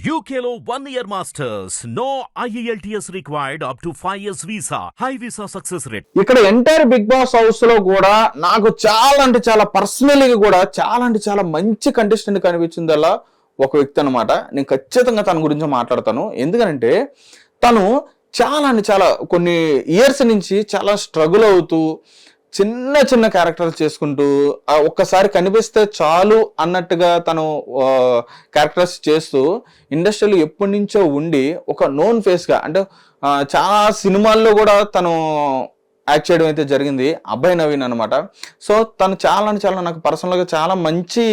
UKLO 1 year masters. No IELTS required up to 5 years visa. High visa success rate. ఇక్కడ entire big boss house లో కూడా నాకు చాలా అంటే చాలా పర్సనలీ కూడా చాలా అంటే చాలా మంచి కంటెస్టెంట్ కనిపించిందల్లా ఒక వ్యక్తి అనమాట. నేను ఖచ్చితంగా తన గురించి మాట్లాడతాను. ఎందుకంటే తను చాలా అంటే చాలా కొన్ని ఇయర్స్ నుంచి చాలా స్ట్రగుల్ అవుతూ చిన్న చిన్న క్యారెక్టర్స్ చేసుకుంటూ ఒక్కసారి కనిపిస్తే చాలు అన్నట్టుగా తను క్యారెక్టర్స్ చేస్తూ ఇండస్ట్రీలో ఎప్పటి నుంచో ఉండి ఒక నోన్ ఫేస్గా అంటే చాలా సినిమాల్లో కూడా తను యాక్ట్ చేయడం అయితే జరిగింది. అభయ్ నవీన్ అనమాట. సో తను చాలా అంటే చాలా నాకు పర్సనల్గా చాలా మంచి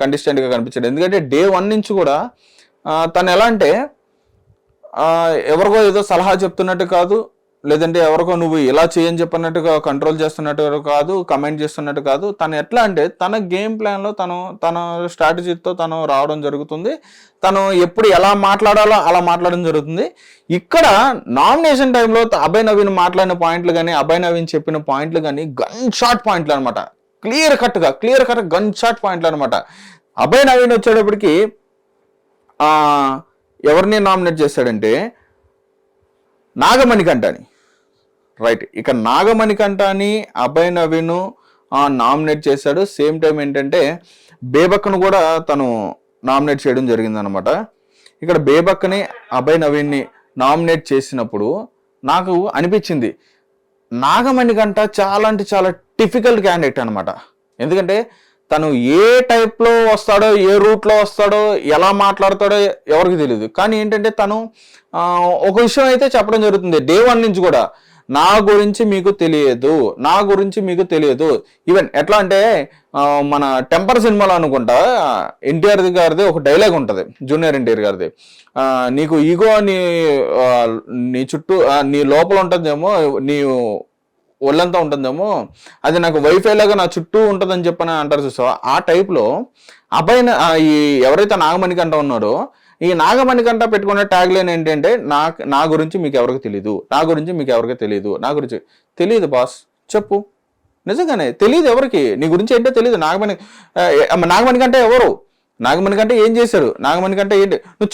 కంటెస్టెంట్గా కనిపించాడు. ఎందుకంటే డే 1 నుంచి కూడా తను ఎలా అంటే ఎవరికో ఏదో సలహా చెప్తున్నట్టు కాదు, లేదంటే ఎవరికో నువ్వు ఇలా చేయని చెప్పినట్టుగా కంట్రోల్ చేస్తున్నట్టు కాదు, కమెంట్ చేస్తున్నట్టు కాదు. తను ఎట్లా అంటే తన గేమ్ ప్లాన్లో తన స్ట్రాటజీతో తను రావడం జరుగుతుంది. తను ఎప్పుడు ఎలా మాట్లాడాలో అలా మాట్లాడడం జరుగుతుంది. ఇక్కడ నామినేషన్ టైంలో అభయ్ నవీన్ మాట్లాడిన పాయింట్లు కానీ అభయ్ నవీన్ చెప్పిన పాయింట్లు కానీ గన్ షాట్ పాయింట్లు అనమాట. క్లియర్ కట్గా గన్ షాట్ పాయింట్లు అనమాట. అభయ్ నవీన్ వచ్చేటప్పటికి ఎవరిని నామినేట్ చేశాడంటే నాగమణికంఠని. రైట్, ఇక నాగమణికంఠని అభయ్ నవీన్ నామినేట్ చేశాడు. సేమ్ టైం ఏంటంటే బేబక్కను కూడా తను నామినేట్ చేయడం జరిగిందనమాట. ఇక్కడ బేబక్కని అభయ్ నవీన్ని నామినేట్ చేసినప్పుడు నాకు అనిపించింది నాగమణికంఠ చాలా అంటే చాలా డిఫికల్ట్ క్యాండిడేట్ అనమాట. ఎందుకంటే తను ఏ టైప్లో వస్తాడో, ఏ రూట్లో వస్తాడో, ఎలా మాట్లాడతాడో ఎవరికి తెలియదు. కానీ ఏంటంటే తను ఒక విషయం అయితే చెప్పడం జరుగుతుంది డే 1 నుంచి కూడా, నా గురించి మీకు తెలియదు. ఈవెన్ ఎట్లా అంటే మన టెంపర్ సినిమాలో అనుకుంటా ఎన్టీఆర్ గారిది ఒక డైలాగ్ ఉంటుంది, జూనియర్ ఎన్టీఆర్ గారిది. నీకు ఈగో నీ చుట్టూ నీ లోపల ఉంటుందేమో, నీ ఒళ్ళంతా ఉంటుందేమో, అది నాకు వైఫై లాగా నా చుట్టూ ఉంటుందని చెప్పని అంటారు చూసావా. ఆ టైప్లో అబ్బాయి ఈ ఎవరైతే నాగమణికంఠ ఉన్నారో ఈ నాగమణికంఠ పెట్టుకునే ట్యాగ్ లైన్ ఏంటంటే నా గురించి మీకు ఎవరికి తెలియదు, నా గురించి తెలియదు బాస్, చెప్పు. నిజంగానే తెలియదు ఎవరికి, నీ గురించి ఏంటో తెలియదు. నాగమణికంఠ ఎవరు, నాగమణికంఠ ఏం చేశారు, నాగమణికంఠ ఏంటి, నువ్వు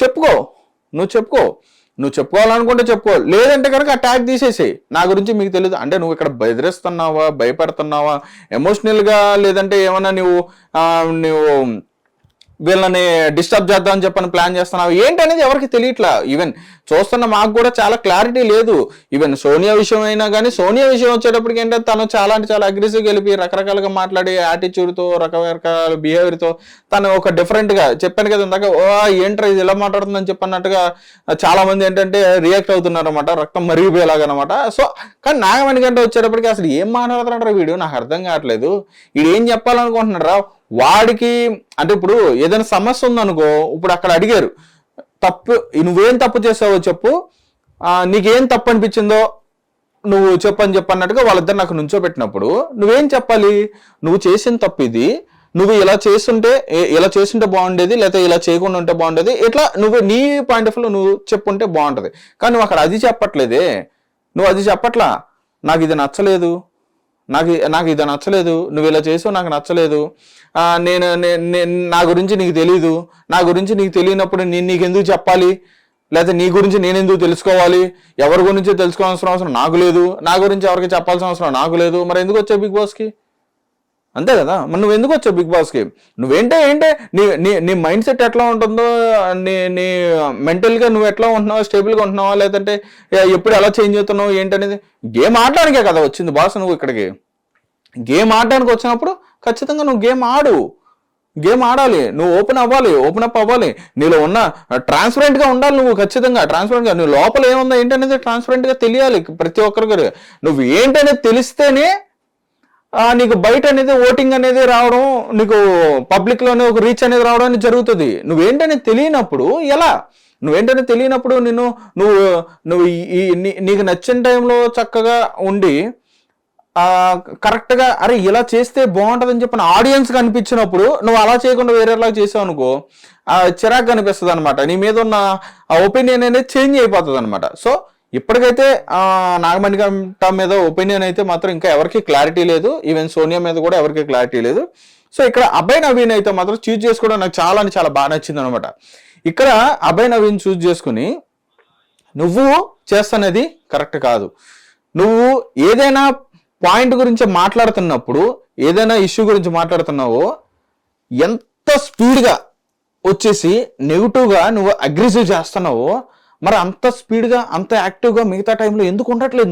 చెప్పుకోవాలనుకుంటే చెప్పుకో, లేదంటే కనుక ఆ ట్యాగ్ తీసేసేయి. నా గురించి మీకు తెలియదు అంటే నువ్వు ఇక్కడ బెదిరిస్తున్నావా, భయపడుతున్నావా, ఎమోషనల్గా, లేదంటే ఏమన్నా నువ్వు వీళ్ళని డిస్టర్బ్ చేద్దామని చెప్పని ప్లాన్ చేస్తున్నావు ఏంటనేది ఎవరికి తెలియట్లా. ఈవెన్ చూస్తున్న మాకు కూడా చాలా క్లారిటీ లేదు. ఈవెన్ సోనియా విషయం అయినా కానీ సోనియా విషయం వచ్చేటప్పటికి ఏంటంటే తను చాలా అంటే చాలా అగ్రెసివ్గా వెళ్ళి రకరకాలుగా మాట్లాడి యాటిట్యూడ్తో రకరకాల బిహేవియర్తో తను ఒక డిఫరెంట్గా చెప్పాను కదా ఇందాక, ఏంట్రా ఇది ఎలా మాట్లాడుతుందని చెప్పన్నట్టుగా చాలా మంది ఏంటంటే రియాక్ట్ అవుతున్నారు అనమాట, రక్తం మరిగిపోయేలాగా అనమాట. సో కానీ నాగమణికంఠ వచ్చేటప్పటికి అసలు ఏం మాట్లాడుతున్నాడు వీడియో నాకు అర్థం కావట్లేదు. వీడు ఏం చెప్పాలనుకుంటున్నారా వాడికి అంటే ఇప్పుడు ఏదైనా సమస్య ఉందనుకో, ఇప్పుడు అక్కడ అడిగారు తప్పు, నువ్వేం తప్పు చేసావో చెప్పు, నీకేం తప్పు అనిపించిందో నువ్వు చెప్పన్నట్టుగా వాళ్ళిద్దరు నాకు నుంచోబెట్టినప్పుడు నువ్వేం చెప్పాలి, నువ్వు చేసిన తప్పు ఇది, నువ్వు ఇలా చేస్తుంటే బాగుండేది, లేకపోతే ఇలా చేయకుండా ఉంటే బాగుండేది, ఇట్లా నువ్వు నీ పాయింట్ ఆఫ్ వ్యూ నువ్వు చెప్పుంటే బాగుంటుంది. కానీ నువ్వు అక్కడ అది చెప్పట్లేదే, నువ్వు అది చెప్పట్లా. నాకు ఇది నచ్చలేదు, నువ్వు ఇలా చేసావు నాకు నచ్చలేదు, నా గురించి నీకు తెలీదు, నా గురించి నీకు తెలియనప్పుడు నేను నీకు ఎందుకు చెప్పాలి, లేకపోతే నీ గురించి నేను ఎందుకు తెలుసుకోవాలి, ఎవరి గురించి తెలుసుకోవాల్సిన అవసరం నాకు లేదు, నా గురించి ఎవరికి చెప్పాల్సిన అవసరం నాకు లేదు, మరి ఎందుకు వచ్చావు బిగ్ బాస్కి? అంతే కదా, మరి నువ్వు ఎందుకు వచ్చావు బిగ్ బాస్కి? నువ్వేంటే నీ మైండ్ సెట్ ఎట్లా ఉంటుందో, నీ మెంటల్గా నువ్వు ఎట్లా ఉంటున్నావా, స్టేబుల్గా ఉంటున్నావా, లేదంటే ఎప్పుడు ఎలా చేంజ్ అవుతున్నావు ఏంటనేది గేమ్ ఆడడానికే కదా వచ్చింది బాస్. నువ్వు ఇక్కడికి గేమ్ ఆడడానికి వచ్చినప్పుడు ఖచ్చితంగా నువ్వు గేమ్ ఆడాలి, నువ్వు ఓపెన్ అప్ అవ్వాలి, నీలో ఉన్న ట్రాన్స్పరెంట్గా ఉండాలి. నువ్వు ఖచ్చితంగా ట్రాన్స్పరెంట్గా నువ్వు లోపల ఏముందా ఏంటనేది ట్రాన్స్పరెంట్గా తెలియాలి ప్రతి ఒక్కరికి. నువ్వు ఏంటనేది తెలిస్తేనే నీకు బయట అనేది ఓటింగ్ అనేది రావడం, నీకు పబ్లిక్లోనే ఒక రీచ్ అనేది రావడం అనేది జరుగుతుంది. నువ్వేంటనేది తెలియనప్పుడు ఎలా, నువ్వు నీకు నచ్చిన టైంలో చక్కగా ఉండి కరెక్ట్గా అరే ఇలా చేస్తే బాగుంటుందని చెప్పిన ఆడియన్స్కి అనిపించినప్పుడు నువ్వు అలా చేయకుండా వేరేలా చేసావు అనుకో చిరాకు అనిపిస్తుంది అనమాట. నీ మీద ఉన్న ఒపీనియన్ అనేది చేంజ్ అయిపోతుంది అనమాట. సో ఇప్పటికైతే నాగమణికంఠ మీద ఒపీనియన్ అయితే మాత్రం ఇంకా ఎవరికి క్లారిటీ లేదు, ఈవెన్ సోనియా మీద కూడా ఎవరికి క్లారిటీ లేదు. సో ఇక్కడ అభయ్ నవీన్ అయితే మాత్రం చూజ్ చేసుకోవడం నాకు చాలా అంటే చాలా బాగా నచ్చింది అనమాట. ఇక్కడ అభయ్ నవీన్ చూజ్ చేసుకుని నువ్వు చేస్తున్నది కరెక్ట్ కాదు, నువ్వు ఏదైనా పాయింట్ గురించి మాట్లాడుతున్నప్పుడు, ఏదైనా ఇష్యూ గురించి మాట్లాడుతున్నావో ఎంత స్పీడ్గా వచ్చేసి నెగిటివ్గా నువ్వు అగ్రెసివ్ చేస్తున్నావో, మరి అంత స్పీడ్గా అంత యాక్టివ్గా మిగతా టైంలో ఎందుకు ఉండట్లేదు?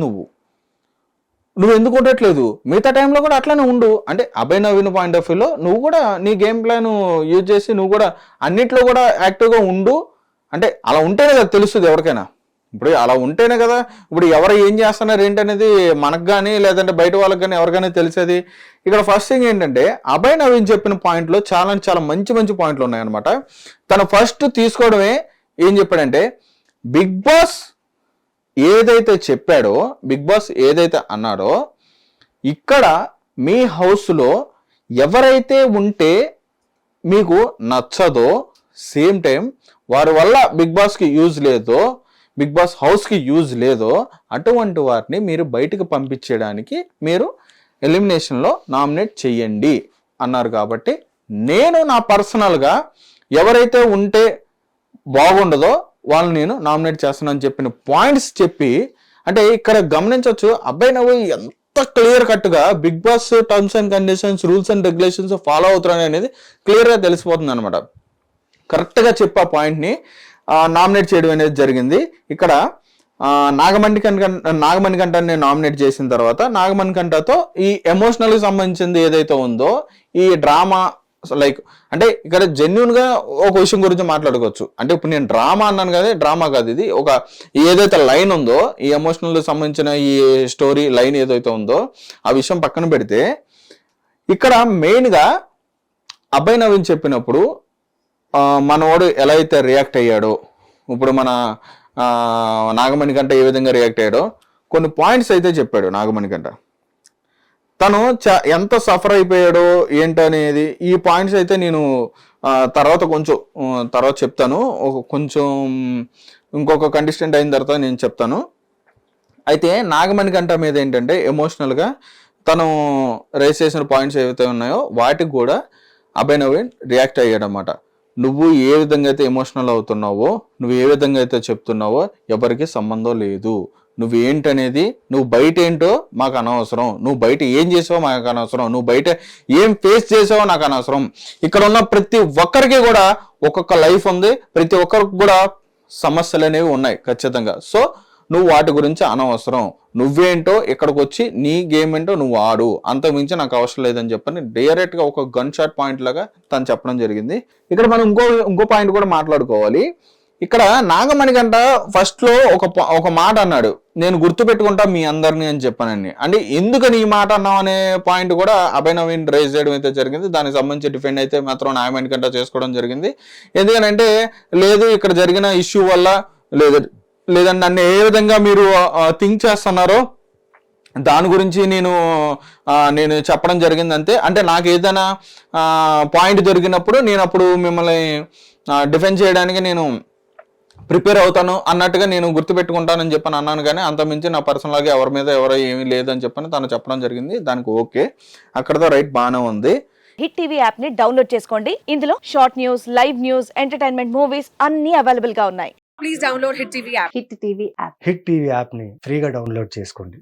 నువ్వు ఎందుకు ఉండట్లేదు? మిగతా టైంలో కూడా అట్లానే ఉండు. అంటే అభయ్ నవీన్ పాయింట్ ఆఫ్ వ్యూలో నువ్వు కూడా నీ గేమ్ ప్లాన్ యూజ్ చేసి నువ్వు కూడా అన్నిట్లో కూడా యాక్టివ్గా ఉండు. అంటే అలా ఉంటేనే కదా తెలుస్తుంది ఎవరికైనా. ఇప్పుడు అలా ఉంటేనే కదా ఇప్పుడు ఎవరు ఏం చేస్తున్నారు ఏంటనేది మనకు కానీ లేదంటే బయట వాళ్ళకి కానీ ఎవరికైనా తెలిసేది. ఇక్కడ ఫస్ట్ థింగ్ ఏంటంటే అభయ్ నవీన్ చెప్పిన పాయింట్లో చాలా చాలా మంచి మంచి పాయింట్లు ఉన్నాయన్నమాట. తను ఫస్ట్ తీసుకోవడమే ఏం చెప్పాడంటే, బిగ్ బాస్ ఏదైతే చెప్పాడో, బిగ్ బాస్ ఏదైతే అన్నాడో, ఇక్కడ మీ హౌస్లో ఎవరైతే ఉంటే మీకు నచ్చదో, సేమ్ టైం వారి వల్ల బిగ్ బాస్కి యూజ్ లేదో, బిగ్ బాస్ హౌస్కి యూజ్ లేదో అటువంటి వారిని మీరు బయటకు పంపించేయడానికి మీరు ఎలిమినేషన్లో నామినేట్ చెయ్యండి అన్నారు. కాబట్టి నేను నా పర్సనల్గా ఎవరైతే ఉంటే బాగుండదో వాళ్ళని నేను నామినేట్ చేస్తున్నాను చెప్పిన పాయింట్స్ చెప్పి, అంటే ఇక్కడ గమనించవచ్చు అభయ్ నవీన్ ఎంత క్లియర్ కట్గా Bigg Boss terms and conditions, rules and regulations follow అవుతున్నాయి అనేది క్లియర్గా తెలిసిపోతుంది అనమాట. కరెక్ట్గా చెప్పి ఆ పాయింట్ని నామినేట్ చేయడం అనేది జరిగింది. ఇక్కడ నాగమణికంఠని నామినేట్ చేసిన తర్వాత నాగమణికంఠతో ఈ ఎమోషనల్కి సంబంధించింది ఏదైతే ఉందో, ఈ డ్రామా లైక్ అంటే ఇక్కడ జెన్యున్ గా ఒక విషయం గురించి మాట్లాడుకోవచ్చు. అంటే ఇప్పుడు నేను డ్రామా అన్నాను కదా, డ్రామా కాదు ఇది. ఒక ఏదైతే లైన్ ఉందో, ఈ ఎమోషనల్ సంబంధించిన ఈ స్టోరీ లైన్ ఏదైతే ఉందో ఆ విషయం పక్కన పెడితే, ఇక్కడ మెయిన్ గా అభయ్ నవీన్ చెప్పినప్పుడు మనవాడు ఎలా అయితే రియాక్ట్ అయ్యాడో, ఇప్పుడు మన నాగమణికంఠ ఏ విధంగా రియాక్ట్ అయ్యాడో కొన్ని పాయింట్స్ అయితే చెప్పాడు నాగమణికంఠ. తను ఎంత సఫర్ అయిపోయాడో ఏంటనేది ఈ పాయింట్స్ అయితే నేను తర్వాత చెప్తాను. కొంచెం ఇంకొక కంటెస్టెంట్ అయిన తర్వాత నేను చెప్తాను. అయితే నాగమణికంఠ మీద ఏంటంటే ఎమోషనల్గా తను రేస్ చేసిన పాయింట్స్ ఏవైతే ఉన్నాయో వాటికి కూడా అభయ్ నవీన్ రియాక్ట్ అయ్యాడనమాట. నువ్వు ఏ విధంగా అయితే ఎమోషనల్ అవుతున్నావో, నువ్వు ఏ విధంగా అయితే చెప్తున్నావో ఎవరికి సంబంధం లేదు. నువ్వు ఏంటనేది, నువ్వు బయట ఏంటో మాకు అనవసరం, నువ్వు బయట ఏం చేసావో మాకు అనవసరం, నువ్వు బయట ఏం ఫేస్ చేసావో నాకు అనవసరం. ఇక్కడ ఉన్న ప్రతి ఒక్కరికి కూడా ఒక్కొక్క లైఫ్ ఉంది, ప్రతి ఒక్కరికి కూడా సమస్యలు అనేవి ఉన్నాయి ఖచ్చితంగా. సో నువ్వు వాటి గురించి అనవసరం, నువ్వేంటో ఇక్కడికి వచ్చి నీ గేమ్ ఏంటో నువ్వు ఆడు, అంతకుమించి నాకు అవసరం లేదని చెప్పని డైరెక్ట్గా ఒక గన్ షాట్ పాయింట్ లాగా తను చెప్పడం జరిగింది. ఇక్కడ మనం ఇంకో పాయింట్ కూడా మాట్లాడుకోవాలి. ఇక్కడ నాగమణికంఠ ఫస్ట్ లో ఒక మాట అన్నాడు, నేను గుర్తుపెట్టుకుంటా మీ అందరినీ అని చెప్పానండి. అంటే ఎందుకని ఈ మాట అన్నాం అనే పాయింట్ కూడా అభయ్ నవీన్ రైజ్ చేయడం అయితే జరిగింది. దానికి సంబంధించి డిఫెండ్ అయితే మాత్రం నాగమణికంఠ చేసుకోవడం జరిగింది. ఎందుకనంటే లేదు ఇక్కడ జరిగిన ఇష్యూ వల్ల లేదంటే నన్ను ఏ విధంగా మీరు థింక్ చేస్తున్నారో దాని గురించి నేను చెప్పడం జరిగింది అంతే. అంటే నాకు ఏదైనా పాయింట్ దొరికినప్పుడు నేను అప్పుడు మిమ్మల్ని డిఫెండ్ చేయడానికి నేను ప్రిపేర్ అవుతాను అన్నట్టుగా నేను గుర్తుపెట్టుకుంటానని చెప్పని అన్నాను. కానీ అంతమించి నా పర్సనల్గా ఎవరి మీద ఎవరో ఏమీ లేదని చెప్పని తను చెప్పడం జరిగింది. దానికి ఓకే, అక్కడతో రైట్ బాగానే ఉంది. హిట్ టీవీ యాప్ ని డౌన్లోడ్ చేసుకోండి. ఇందులో short news, live news, entertainment movies అన్ని అవైలబుల్ గా ఉన్నాయి. Please download Hit TV app. Hit TV app. Hit TV యాప్ని ఫ్రీగా డౌన్లోడ్ చేసుకోండి.